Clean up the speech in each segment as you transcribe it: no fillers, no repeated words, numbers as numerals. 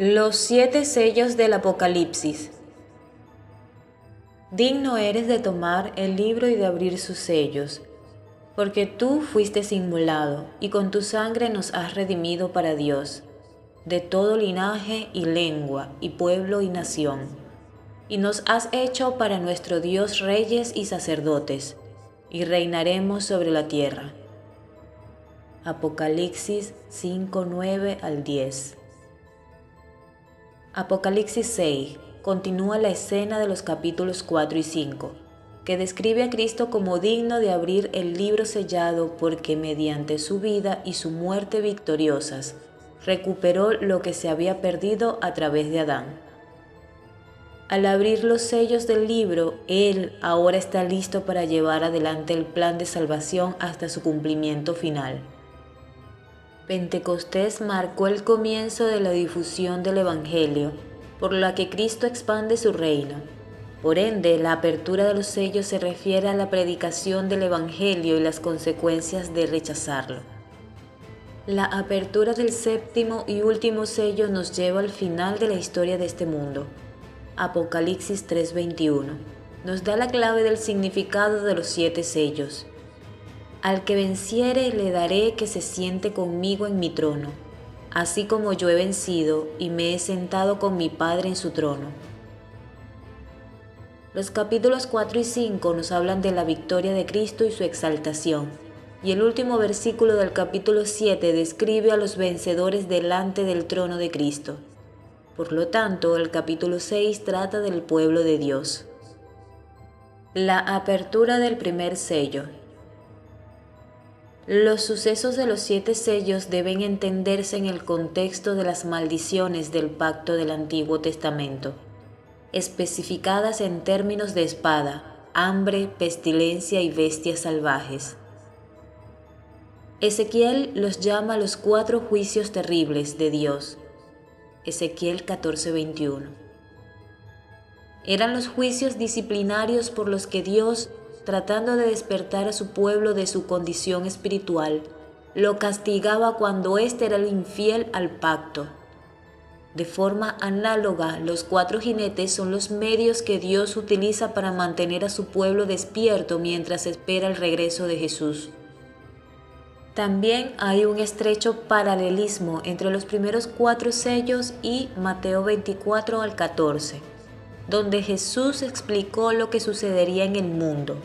Los 7 sellos del Apocalipsis. Digno eres de tomar el libro y de abrir sus sellos, porque tú fuiste inmolado, y con tu sangre nos has redimido para Dios, de todo linaje y lengua, y pueblo y nación. Y nos has hecho para nuestro Dios reyes y sacerdotes, y reinaremos sobre la tierra. Apocalipsis 5, 9 al 10. Apocalipsis 6 continúa la escena de los capítulos 4 y 5, que describe a Cristo como digno de abrir el libro sellado porque mediante su vida y su muerte victoriosas recuperó lo que se había perdido a través de Adán. Al abrir los sellos del libro, Él ahora está listo para llevar adelante el plan de salvación hasta su cumplimiento final. Pentecostés marcó el comienzo de la difusión del Evangelio, por la que Cristo expande su reino. Por ende, la apertura de los sellos se refiere a la predicación del Evangelio y las consecuencias de rechazarlo. La apertura del séptimo y último sello nos lleva al final de la historia de este mundo. Apocalipsis 3:21 nos da la clave del significado de los 7 sellos. Al que venciere le daré que se siente conmigo en mi trono, así como yo he vencido y me he sentado con mi Padre en su trono. Los capítulos 4 y 5 nos hablan de la victoria de Cristo y su exaltación, y el último versículo del capítulo 7 describe a los vencedores delante del trono de Cristo. Por lo tanto, el capítulo 6 trata del pueblo de Dios. La apertura del primer sello. Los sucesos de los 7 sellos deben entenderse en el contexto de las maldiciones del pacto del Antiguo Testamento, especificadas en términos de espada, hambre, pestilencia y bestias salvajes. Ezequiel los llama los 4 juicios terribles de Dios. Ezequiel 14:21. Eran los juicios disciplinarios por los que Dios, tratando de despertar a su pueblo de su condición espiritual, lo castigaba cuando éste era el infiel al pacto. De forma análoga, los 4 jinetes son los medios que Dios utiliza para mantener a su pueblo despierto mientras espera el regreso de Jesús. También hay un estrecho paralelismo entre los primeros 4 sellos y Mateo 24 al 14. Donde Jesús explicó lo que sucedería en el mundo.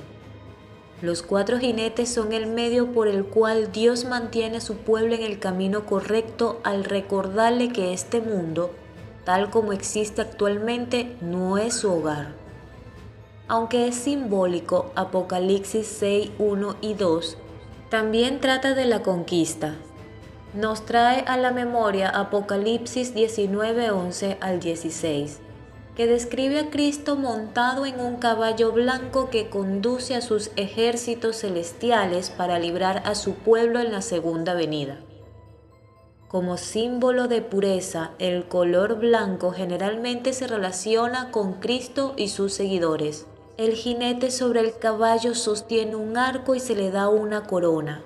Los 4 jinetes son el medio por el cual Dios mantiene a su pueblo en el camino correcto al recordarle que este mundo, tal como existe actualmente, no es su hogar. Aunque es simbólico, Apocalipsis 6, 1 y 2 también trata de la conquista. Nos trae a la memoria Apocalipsis 19, 11 al 16. Que describe a Cristo montado en un caballo blanco que conduce a sus ejércitos celestiales para librar a su pueblo en la segunda venida. Como símbolo de pureza, el color blanco generalmente se relaciona con Cristo y sus seguidores. El jinete sobre el caballo sostiene un arco y se le da una corona.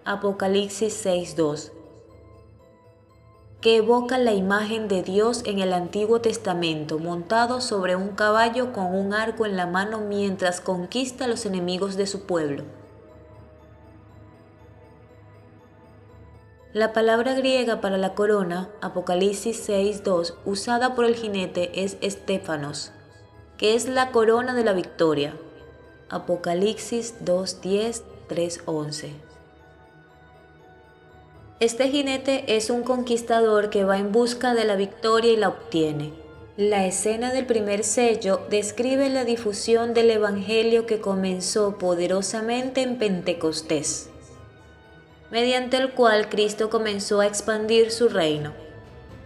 Apocalipsis 6:2. Que evoca la imagen de Dios en el Antiguo Testamento, montado sobre un caballo con un arco en la mano mientras conquista a los enemigos de su pueblo. La palabra griega para la corona, Apocalipsis 6:2, usada por el jinete es Stéphanos, que es la corona de la victoria. Apocalipsis 2:10, 3:11. Este jinete es un conquistador que va en busca de la victoria y la obtiene. La escena del primer sello describe la difusión del Evangelio que comenzó poderosamente en Pentecostés, mediante el cual Cristo comenzó a expandir su reino.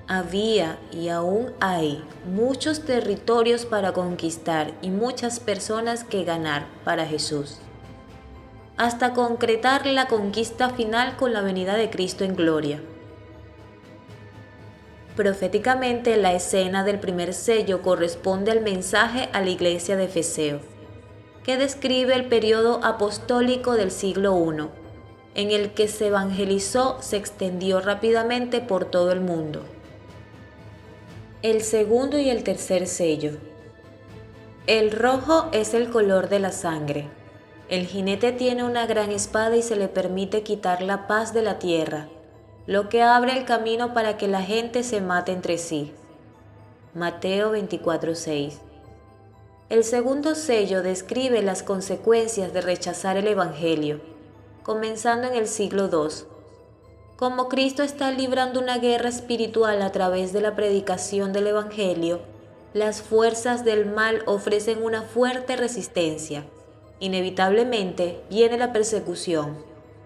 Había y aún hay muchos territorios para conquistar y muchas personas que ganar para Jesús, hasta concretar la conquista final con la venida de Cristo en gloria. Proféticamente, la escena del primer sello corresponde al mensaje a la iglesia de Efeseo, que describe el periodo apostólico del siglo I, en el que se evangelizó, se extendió rápidamente por todo el mundo. El segundo y el tercer sello. El rojo es el color de la sangre. El jinete tiene una gran espada y se le permite quitar la paz de la tierra, lo que abre el camino para que la gente se mate entre sí. Mateo 24:6. El segundo sello describe las consecuencias de rechazar el Evangelio, comenzando en el siglo II. Como Cristo está librando una guerra espiritual a través de la predicación del Evangelio, las fuerzas del mal ofrecen una fuerte resistencia. Inevitablemente viene la persecución.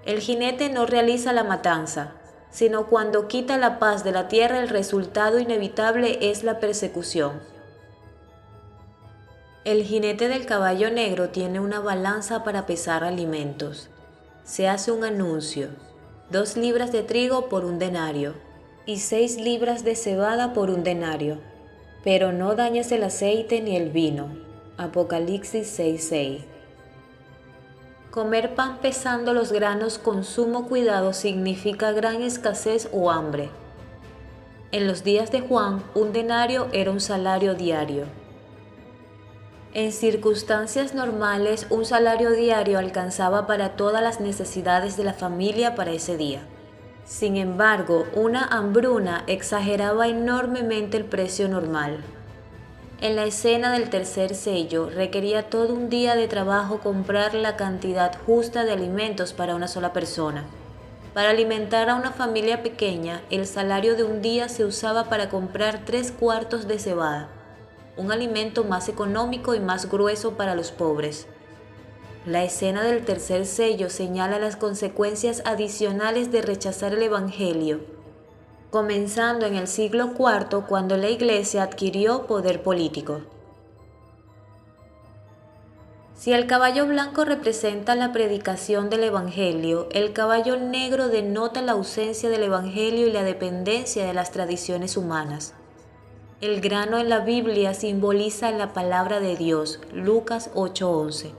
El jinete no realiza la matanza, sino cuando quita la paz de la tierra el resultado inevitable es la persecución. El jinete del caballo negro tiene una balanza para pesar alimentos. Se hace un anuncio: 2 libras de trigo por 1 denario y 6 libras de cebada por 1 denario. Pero no dañes el aceite ni el vino. Apocalipsis 6:6. Comer pan pesando los granos con sumo cuidado significa gran escasez o hambre. En los días de Juan, 1 denario era un salario diario. En circunstancias normales, un salario diario alcanzaba para todas las necesidades de la familia para ese día. Sin embargo, una hambruna exageraba enormemente el precio normal. En la escena del tercer sello, requería todo un día de trabajo comprar la cantidad justa de alimentos para una sola persona. Para alimentar a una familia pequeña, el salario de un día se usaba para comprar 3 cuartos de cebada, un alimento más económico y más grueso para los pobres. La escena del tercer sello señala las consecuencias adicionales de rechazar el Evangelio, comenzando en el siglo IV cuando la Iglesia adquirió poder político. Si el caballo blanco representa la predicación del Evangelio, el caballo negro denota la ausencia del Evangelio y la dependencia de las tradiciones humanas. El grano en la Biblia simboliza la palabra de Dios, Lucas 8:11.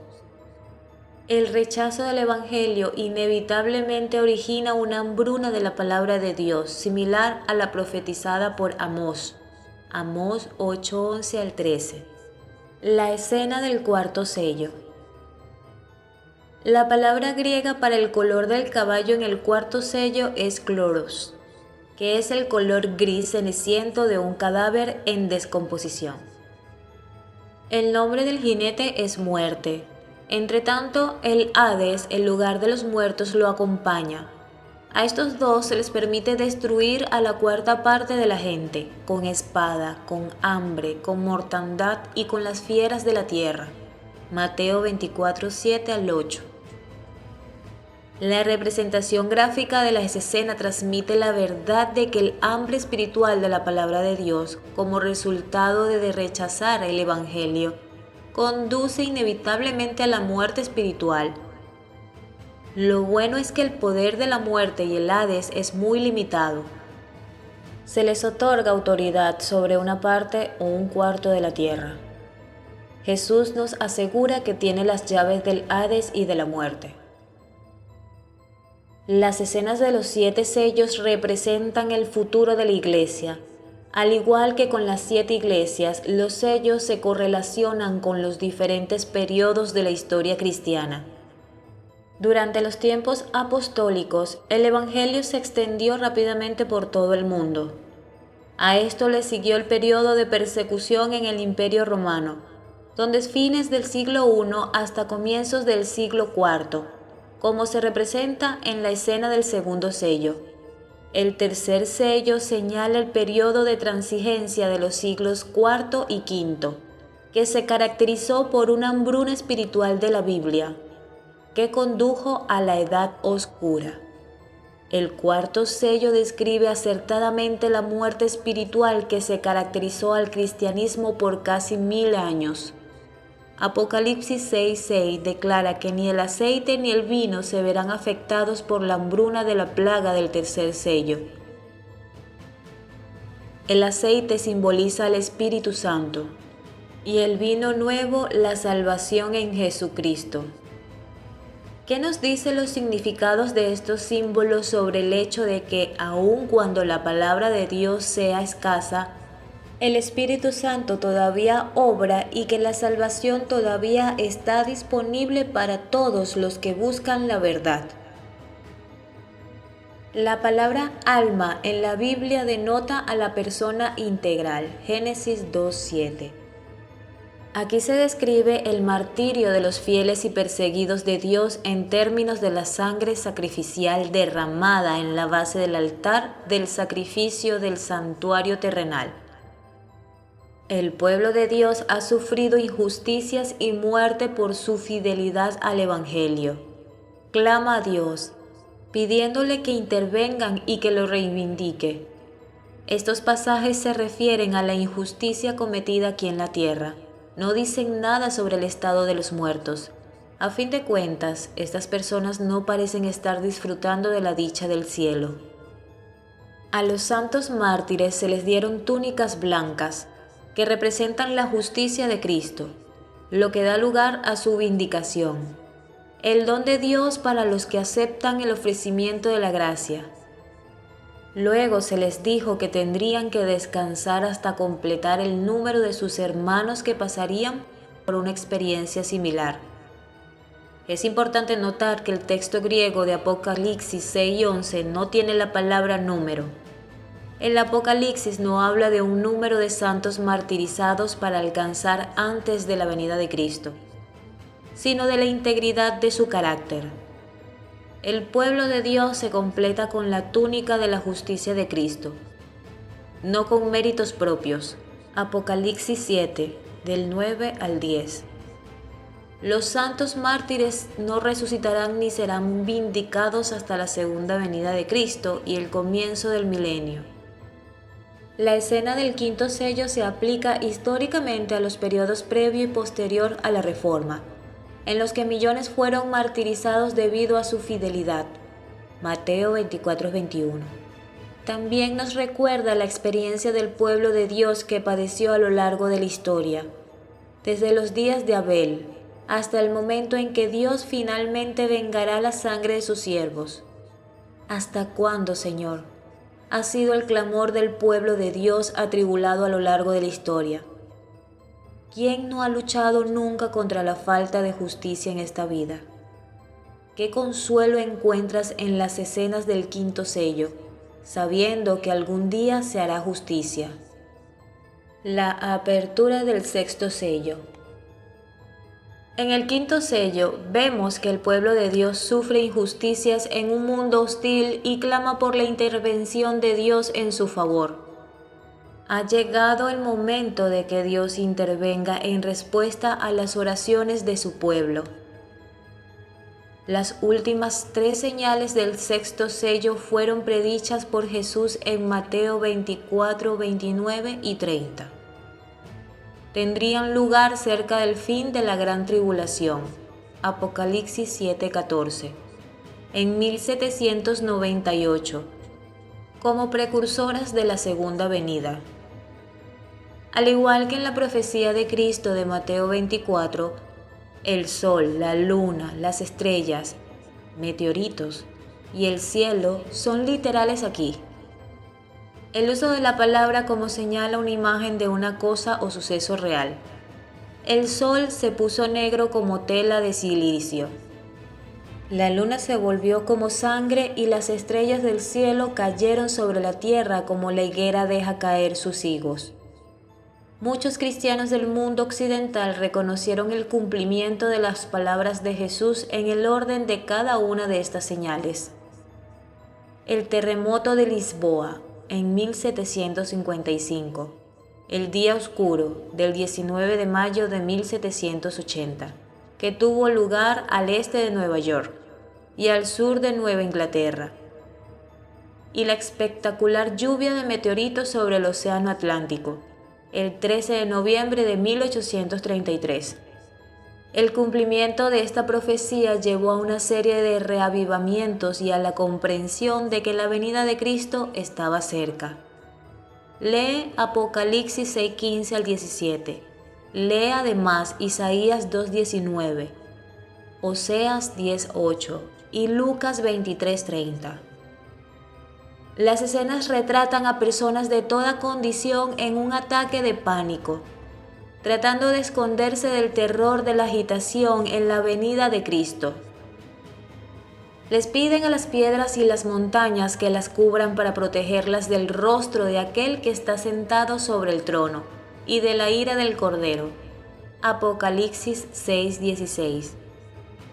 El rechazo del Evangelio inevitablemente origina una hambruna de la palabra de Dios, similar a la profetizada por Amós, Amós 8:11 al 13. La escena del cuarto sello. La palabra griega para el color del caballo en el cuarto sello es chloros, que es el color gris ceniciento de un cadáver en descomposición. El nombre del jinete es muerte. Entretanto, el Hades, el lugar de los muertos, lo acompaña. A estos dos se les permite destruir a la cuarta parte de la gente, con espada, con hambre, con mortandad y con las fieras de la tierra. Mateo 24:7 al 8. La representación gráfica de la escena transmite la verdad de que el hambre espiritual de la palabra de Dios, como resultado de rechazar el Evangelio, conduce inevitablemente a la muerte espiritual. Lo bueno es que el poder de la muerte y el Hades es muy limitado. Se les otorga autoridad sobre una parte o un cuarto de la tierra. Jesús nos asegura que tiene las llaves del Hades y de la muerte. Las escenas de los 7 sellos representan el futuro de la Iglesia. Al igual que con las 7 iglesias, los sellos se correlacionan con los diferentes periodos de la historia cristiana. Durante los tiempos apostólicos, el Evangelio se extendió rápidamente por todo el mundo. A esto le siguió el periodo de persecución en el Imperio Romano, donde es fines del siglo I hasta comienzos del siglo IV, como se representa en la escena del segundo sello. El tercer sello señala el periodo de transigencia de los siglos IV y V, que se caracterizó por una hambruna espiritual de la Biblia, que condujo a la Edad Oscura. El cuarto sello describe acertadamente la muerte espiritual que se caracterizó al cristianismo por casi 1000 años. Apocalipsis 6:6 declara que ni el aceite ni el vino se verán afectados por la hambruna de la plaga del tercer sello. El aceite simboliza al Espíritu Santo y el vino nuevo la salvación en Jesucristo. ¿Qué nos dicen los significados de estos símbolos sobre el hecho de que, aun cuando la palabra de Dios sea escasa, el Espíritu Santo todavía obra y que la salvación todavía está disponible para todos los que buscan la verdad. La palabra alma en la Biblia denota a la persona integral, Génesis 2:7. Aquí se describe el martirio de los fieles y perseguidos de Dios en términos de la sangre sacrificial derramada en la base del altar del sacrificio del santuario terrenal. El pueblo de Dios ha sufrido injusticias y muerte por su fidelidad al Evangelio. Clama a Dios, pidiéndole que intervengan y que lo reivindique. Estos pasajes se refieren a la injusticia cometida aquí en la tierra. No dicen nada sobre el estado de los muertos. A fin de cuentas, estas personas no parecen estar disfrutando de la dicha del cielo. A los santos mártires se les dieron túnicas blancas, que representan la justicia de Cristo, lo que da lugar a su vindicación, el don de Dios para los que aceptan el ofrecimiento de la gracia. Luego se les dijo que tendrían que descansar hasta completar el número de sus hermanos que pasarían por una experiencia similar. Es importante notar que el texto griego de Apocalipsis 6:11 no tiene la palabra número. El Apocalipsis no habla de un número de santos martirizados para alcanzar antes de la venida de Cristo, sino de la integridad de su carácter. El pueblo de Dios se completa con la túnica de la justicia de Cristo, no con méritos propios. Apocalipsis 7, del 9 al 10. Los santos mártires no resucitarán ni serán vindicados hasta la segunda venida de Cristo y el comienzo del milenio. La escena del quinto sello se aplica históricamente a los periodos previo y posterior a la Reforma, en los que millones fueron martirizados debido a su fidelidad. Mateo 24:21. También nos recuerda la experiencia del pueblo de Dios que padeció a lo largo de la historia, desde los días de Abel hasta el momento en que Dios finalmente vengará la sangre de sus siervos. ¿Hasta cuándo, Señor? Ha sido el clamor del pueblo de Dios atribulado a lo largo de la historia. ¿Quién no ha luchado nunca contra la falta de justicia en esta vida? ¿Qué consuelo encuentras en las escenas del quinto sello, sabiendo que algún día se hará justicia? La apertura del sexto sello. En el quinto sello vemos que el pueblo de Dios sufre injusticias en un mundo hostil y clama por la intervención de Dios en su favor. Ha llegado el momento de que Dios intervenga en respuesta a las oraciones de su pueblo. Las últimas 3 señales del sexto sello fueron predichas por Jesús en Mateo 24, 29 y 30. Tendrían lugar cerca del fin de la gran tribulación, Apocalipsis 7:14, en 1798, como precursoras de la segunda venida. Al igual que en la profecía de Cristo de Mateo 24, el sol, la luna, las estrellas, meteoritos y el cielo son literales aquí. El uso de la palabra como señala una imagen de una cosa o suceso real. El sol se puso negro como tela de silicio. La luna se volvió como sangre y las estrellas del cielo cayeron sobre la tierra como la higuera deja caer sus higos. Muchos cristianos del mundo occidental reconocieron el cumplimiento de las palabras de Jesús en el orden de cada una de estas señales. El terremoto de Lisboa, en 1755, el día oscuro del 19 de mayo de 1780, que tuvo lugar al este de Nueva York y al sur de Nueva Inglaterra, y la espectacular lluvia de meteoritos sobre el Océano Atlántico, el 13 de noviembre de 1833. El cumplimiento de esta profecía llevó a una serie de reavivamientos y a la comprensión de que la venida de Cristo estaba cerca. Lee Apocalipsis 6:15 al 17. Lee además Isaías 2:19, Oseas 10:8 y Lucas 23:30. Las escenas retratan a personas de toda condición en un ataque de pánico, tratando de esconderse del terror de la agitación en la venida de Cristo. Les piden a las piedras y las montañas que las cubran para protegerlas del rostro de aquel que está sentado sobre el trono y de la ira del Cordero. Apocalipsis 6:16.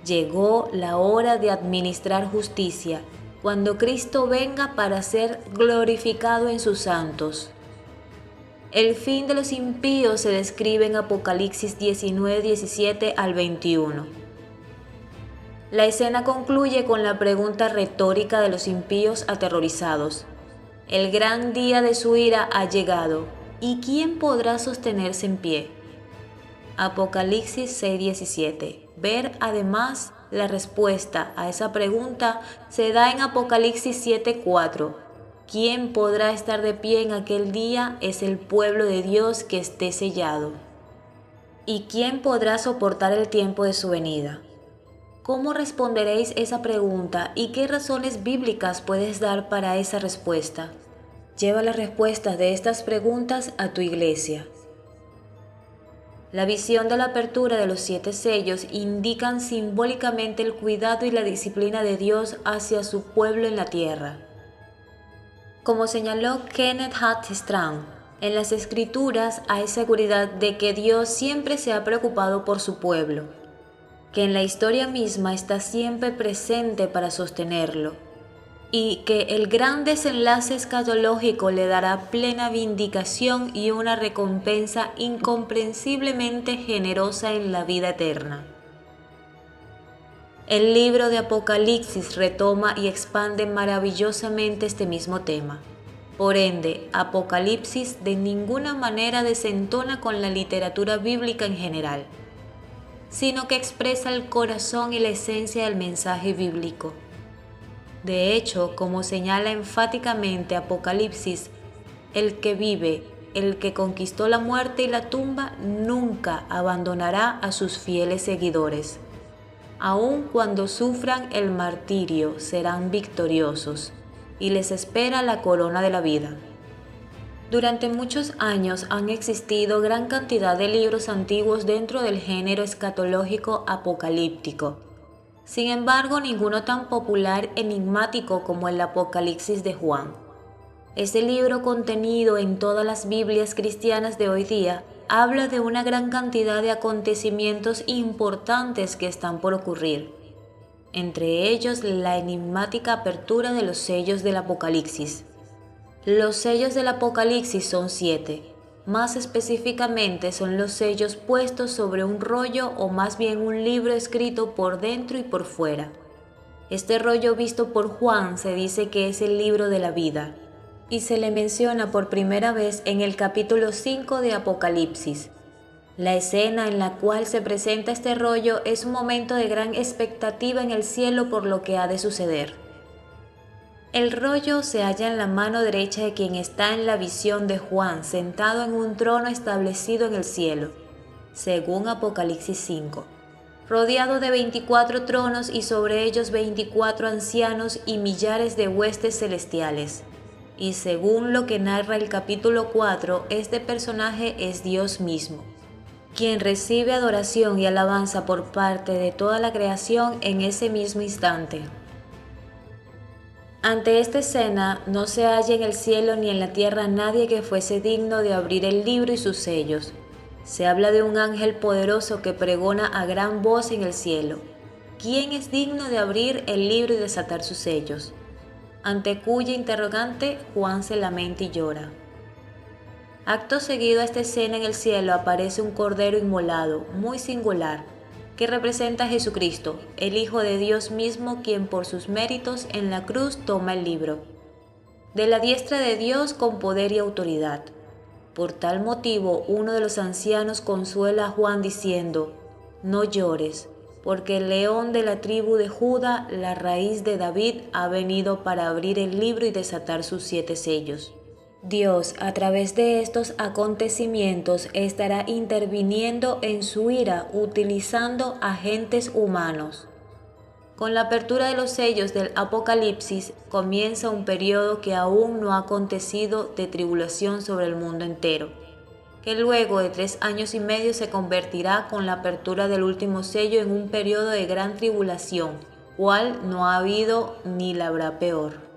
Llegó la hora de administrar justicia, cuando Cristo venga para ser glorificado en sus santos. El fin de los impíos se describe en Apocalipsis 19:17 al 21. La escena concluye con la pregunta retórica de los impíos aterrorizados. El gran día de su ira ha llegado, ¿y quién podrá sostenerse en pie? Apocalipsis 6:17. Ver además la respuesta a esa pregunta se da en Apocalipsis 7:4. ¿Quién podrá estar de pie en aquel día? Es el pueblo de Dios que esté sellado. ¿Y quién podrá soportar el tiempo de su venida? ¿Cómo responderéis esa pregunta y qué razones bíblicas puedes dar para esa respuesta? Lleva las respuestas de estas preguntas a tu iglesia. La visión de la apertura de los 7 sellos indican simbólicamente el cuidado y la disciplina de Dios hacia su pueblo en la tierra. Como señaló Kenneth Hart Strang, en las Escrituras hay seguridad de que Dios siempre se ha preocupado por su pueblo, que en la historia misma está siempre presente para sostenerlo, y que el gran desenlace escatológico le dará plena vindicación y una recompensa incomprensiblemente generosa en la vida eterna. El libro de Apocalipsis retoma y expande maravillosamente este mismo tema. Por ende, Apocalipsis de ninguna manera desentona con la literatura bíblica en general, sino que expresa el corazón y la esencia del mensaje bíblico. De hecho, como señala enfáticamente Apocalipsis, el que vive, el que conquistó la muerte y la tumba, nunca abandonará a sus fieles seguidores. Aun cuando sufran el martirio, serán victoriosos, y les espera la corona de la vida. Durante muchos años han existido gran cantidad de libros antiguos dentro del género escatológico apocalíptico. Sin embargo, ninguno tan popular enigmático como el Apocalipsis de Juan. Este libro, contenido en todas las Biblias cristianas de hoy día, habla de una gran cantidad de acontecimientos importantes que están por ocurrir, entre ellos la enigmática apertura de los sellos del Apocalipsis. Los sellos del Apocalipsis son 7. Más específicamente son los sellos puestos sobre un rollo o más bien un libro escrito por dentro y por fuera. Este rollo visto por Juan se dice que es el libro de la vida y se le menciona por primera vez en el capítulo 5 de Apocalipsis. La escena en la cual se presenta este rollo es un momento de gran expectativa en el cielo por lo que ha de suceder. El rollo se halla en la mano derecha de quien está en la visión de Juan, sentado en un trono establecido en el cielo, según Apocalipsis 5, rodeado de 24 tronos y sobre ellos 24 ancianos y millares de huestes celestiales. Y según lo que narra el capítulo 4, este personaje es Dios mismo, quien recibe adoración y alabanza por parte de toda la creación en ese mismo instante. Ante esta escena no se halla en el cielo ni en la tierra nadie que fuese digno de abrir el libro y sus sellos. Se habla de un ángel poderoso que pregona a gran voz en el cielo: ¿quién es digno de abrir el libro y desatar sus sellos? Ante cuya interrogante Juan se lamenta y llora. Acto seguido a esta escena en el cielo aparece un cordero inmolado, muy singular, que representa a Jesucristo, el Hijo de Dios mismo, quien por sus méritos en la cruz toma el libro, de la diestra de Dios con poder y autoridad. Por tal motivo, uno de los ancianos consuela a Juan diciendo: no llores, porque el león de la tribu de Judá, la raíz de David, ha venido para abrir el libro y desatar sus 7 sellos. Dios, a través de estos acontecimientos, estará interviniendo en su ira utilizando agentes humanos. Con la apertura de los sellos del Apocalipsis comienza un periodo que aún no ha acontecido de tribulación sobre el mundo entero, que luego de 3 años y medio se convertirá con la apertura del último sello en un periodo de gran tribulación, cual no ha habido ni la habrá peor.